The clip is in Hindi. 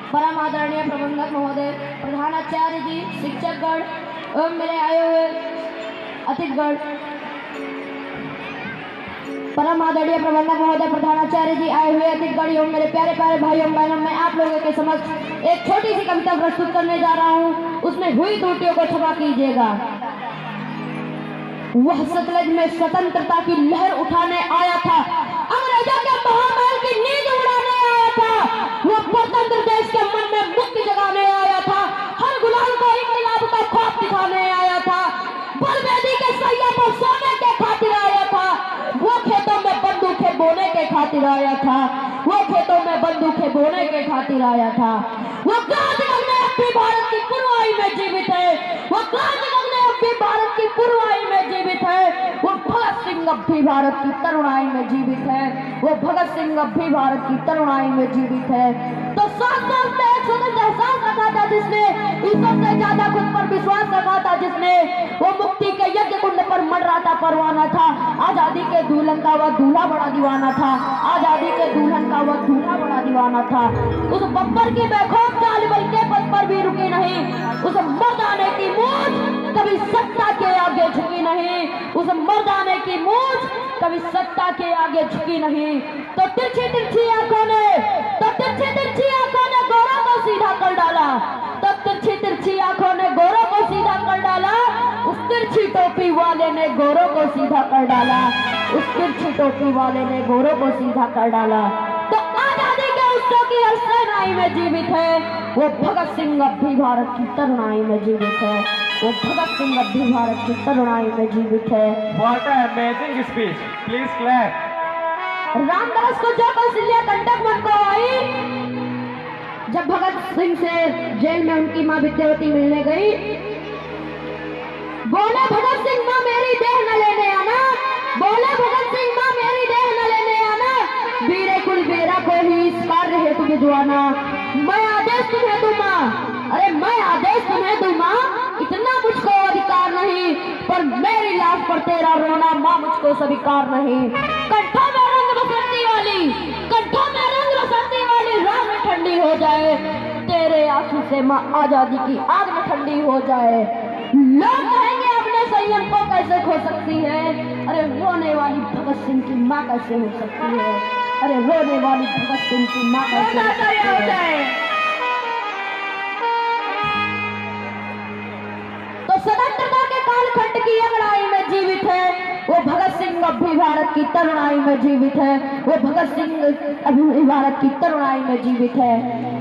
परम आदरणीय प्रबंधक महोदय, प्रधानाचार्य जी, शिक्षकगण एवं मेरे आए हुए अतिथिगण, परम आदरणीय प्रबंधक महोदय, प्रधानाचार्य जी, आए हुए अतिथिगण एवं मेरे प्यारे प्यारे भाइयों बहनों, मैं आप लोगों के समक्ष एक छोटी सी कविता प्रस्तुत करने जा रहा हूँ। उसमें हुई त्रुटियों को क्षमा कीजिएगा। वह सतलज में स्वतंत्रता की लहर उठाने आया था, अंग्रेजों के महामहल की नींद उड़ाने आया था। वह स्वतंत्र देश के मन में मुक्ति जगाने आया था, हर गुलाम को इनकलाब का ख्वाब दिखाने आया था, बलवेदी के सैया पर सोने के खातिर आया था। वो खेतों में बंदूकें बोने के खातिर आया था, वो खेतों में बंदूकें बोने के खातिर आया था। वो क्रांतिकारी अपनी भारत की पूर्वाई में जीवित है, वो क्रांतिकारी अपनी भारत की पूर्वाई में जीवित है। वो भगत सिंह अब भी भारत की तरुणाई में जीवित है, वो भगत सिंह अब भी भारत की तरुणाई में जीवित है। तो 7 साल में एक स्वतंत्र एहसास रखा था जिसने, ईश्वर से ज्यादा खुद पर विश्वास रखा था जिसने, वो मुक्ति के यज्ञ कुंड पर मंडराता परवाना था। आजादी के दुल्हन का वह दूल्हा बड़ा दीवाना था, आजादी के दुल्हन का वह दूल्हा बड़ा दीवाना था। उस बब्बर की बेखौफ चाल बल के पद पर भी रुकी नहीं, उस मर्दाने की मूंछ कभी सत्ता के आगे झुकी नहीं, उस मर्दाने की मूंछ कभी सत्ता के आगे झुकी नहीं। तो तिरछी तिरछी आंखों ने, तो तिरछी तिरछी आंखों ने गोरों को सीधा कर डाला, तो तिरछी तिरछी आंखों ने गोरों को सीधा कर डाला। उस तिरछी टोपी वाले ने गोरों को सीधा कर डाला, उस तिरछी टोपी वाले ने गोरों को सीधा कर डाला। तो आजादी के उत्सव की हर सेनाई में जीवित है, वो भगत सिंह अब भी भारत की तरुणाई में जीवित है, वो भगत सिंह अब भी भारत की तरुणाई में जीवित है। What an amazing speech! Please clap. Ramdas को जो कौशल्या कंटक मन को आई, जब भगत सिंह से जेल में उनकी मां विद्यावती मिलने गई, बोले भगत सिंह मां मेरी देह न लेने आना, बोले भगत सिंह मां मेरी देह न लेने आना, वीरे कुल बेरा को ही इस कार्य हेतु भिजवाना। मैं आदेश तुम्हें दूंगा, अरे मैं आदेश तुम्हें दूंगा, इतना मुझको अधिकार नहीं, पर मेरी लाश पर तेरा रोना मां मुझको स्वीकार नहीं। कंठों में रंग बसंती वाली, कंठों में रंग बसंती वाली राह में ठंडी हो जाए, तेरे आंसू से मां आजादी की आग में ठंडी हो जाए। लोग कहेंगे अपने संयम को कैसे खो सकती है, अरे रोने वाली भगत सिंह की मां कैसे हो सकती है, अरे रोने वाली भगत सिंह की मां कैसे हो सकती है। तो स्वतंत्रता के कालखंड की लड़ाई में जीवित है, वो भगत सिंह अब भी भारत की तरुणाई में जीवित है, वो भगत सिंह अभी भारत की तरुणाई में जीवित है।